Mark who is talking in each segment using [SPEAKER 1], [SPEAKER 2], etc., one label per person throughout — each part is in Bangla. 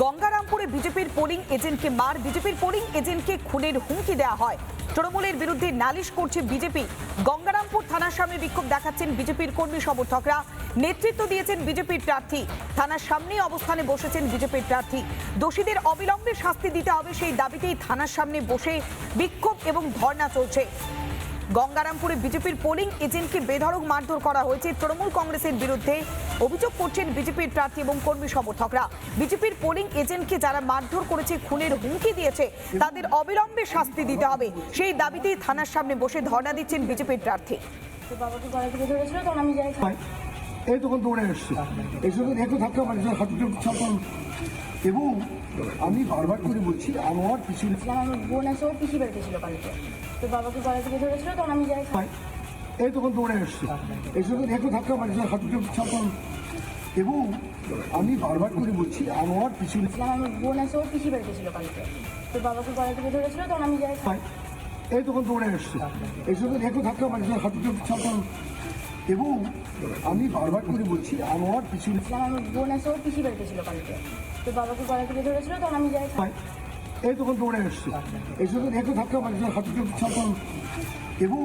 [SPEAKER 1] গঙ্গারামপুরে বিজেপির পোলিং এজেন্টকে মার, বিজেপির পোলিং এজেন্টকে খুনের হুমকি দেওয়া হয়। তৃণমূলের বিরুদ্ধে নালিশ করছে বিজেপি। গঙ্গারামপুর থানার সামনে বিক্ষোভ দেখাচ্ছেন বিজেপির কর্মী সমর্থকরা। নেতৃত্ব দিয়েছেন বিজেপির প্রার্থী। থানার সামনেই অবস্থানে বসেছেন বিজেপির প্রার্থী। দোষীদের অবিলম্বে শাস্তি দিতে হবে সেই দাবিতেই থানার সামনে বসে বিক্ষোভ এবং ধর্ণা চলছে। গঙ্গারামপুরে বিজেপির পোলিং এজেন্টকে বেধড়ক মারধর করা হয়েছে। তৃণমূল কংগ্রেসের বিরুদ্ধে অভিযোগ করছেন বিজেপির প্রার্থী এবং কর্মী সমর্থকরা। বিজেপির পোলিং এজেন্টকে যারা মারধর করেছে, খুনের হুমকি দিয়েছে, তাদের অবিলম্বে শাস্তি দিতে হবে সেই দাবিতেই থানার সামনে বসে ধর্ণা দিচ্ছেন বিজেপির প্রার্থী।
[SPEAKER 2] বাবাকে গলা থেকে ধরেছিল তখন আমি যাই
[SPEAKER 3] এই তখন দৌড়ে এসছে, এসে একটু ধাক্কা মারছে, হাঁটুতে ছাপান। এবং আমি বারবার করে বলছি আমার পিছনে
[SPEAKER 2] আমার বোন আছে, ও পিসি বাড়িতে ছিল কালকে, তো বাবাকে গলা থেকে ধরেছিল তখন আমি যাই
[SPEAKER 3] এই তখন দৌড়ে এসছে, এসে একটু ধাক্কা মারছে, হাঁটুতে ছাপান। এবং আমি বারবার করে বলছি আমার পিছনে
[SPEAKER 2] আমার বোন আছে, ও পিসি বাড়িতে ছিল কালকে, তো বাবাকে গলা থেকে ধরেছিল তখন আমি যাই
[SPEAKER 3] এই তখন দৌড়ে এসছে, এসে একটু ধাক্কা মারছে, হাঁটুতে ছাপান। এবং আমি বারবার করে বলছি আমার পিছনে
[SPEAKER 2] আমার বোন আছে, ও পিসি বাড়িতে ছিল কালকে, তো বাবাকে গলা থেকে ধরেছিল তখন আমি যাই
[SPEAKER 3] এই তখন দৌড়ে এসছে, এসে একটু ধাক্কা মারছে, হাঁটুতে ছাপান। এবং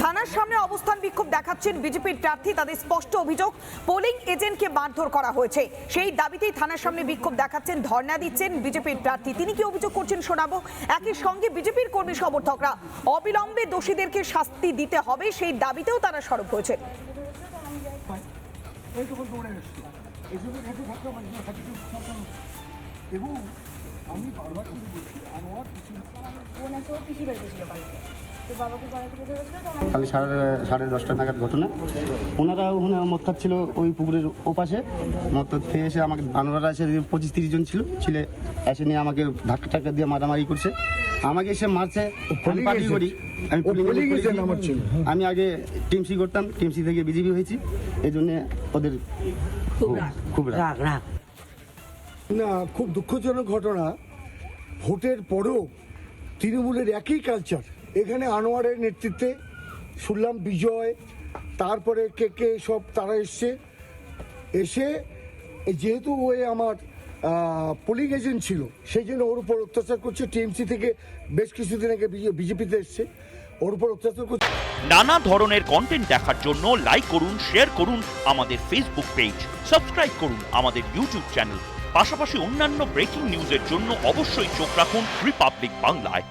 [SPEAKER 1] থানার সামনে অবস্থান বিক্ষোভ দেখাচ্ছেন বিজেপির প্রার্থী। তাদের স্পষ্ট অভিযোগ, পোলিং এজেন্টকে মারধর করা হয়েছে। সেই দাবিতেই থানার সামনে বিক্ষোভ দেখাচ্ছেন, ধর্ণা দিচ্ছেন বিজেপির প্রার্থী। তিনি কি অভিযোগ করছেন শোনাবো। একই সঙ্গে বিজেপির কর্মী সমর্থকরা অবিলম্বে দোষীদেরকে শাস্তি দিতে হবে সেই দাবিতেও তারা সরব হয়েছে।
[SPEAKER 3] এই তখন দৌড়ে এসছে, এসে একটু ধাক্কা মারছে, হাঁটুতে ছাপান। এবং আমি বারবার করে বলছি আমার পিছনে
[SPEAKER 2] বোন আছে, ও পিসি বাড়িতে ছিল কালকে, তো বাবাকে গলা থেকে ধরেছিল তখন
[SPEAKER 4] কাল সাড়ে 10টা নাগাদ ঘটনা। ওনারা ওখানে মদ খাচ্ছিল ওই পুকুরের ওপাশে। মদ খেয়ে এসে আমাকে আনোয়ারা এসে 25-30 জন ছিল এসে নিয়ে আমাকে ধাক্কা টাক্কা দিয়ে মারামারি করছে। আমাকে এসে মারছে। আমি পার্টি করি, আমি আগে টিএমসি করতাম, টিএমসি থেকে বিজেপি হয়েছি, এই জন্য ওদের খুব রাগ।
[SPEAKER 3] না, খুব দুঃখজনক ঘটনা। ভোটের পরেও তৃণমূলের একই কালচার। এখানে আনোয়ারের নেতৃত্বে শুনলাম বিজয়, তারপরে কে সব তারা এসে যেহেতু ওই আমার পোলিং এজেন্ট ছিল, সেই জন্য ওর উপর অত্যাচার করছে। টিএমসি থেকে বেশ কিছুদিন আগে বিজেপিতে এসছে, ওর উপর অত্যাচার করছে।
[SPEAKER 5] নানা ধরনের কন্টেন্ট দেখার জন্য লাইক করুন, শেয়ার করুন আমাদের ফেসবুক পেজ, সাবস্ক্রাইব করুন আমাদের ইউটিউব চ্যানেল। পাশাপাশি অন্যান্য ব্রেকিং নিউজের জন্য অবশ্যই চোখ রাখুন রিপাবলিক বাংলায়।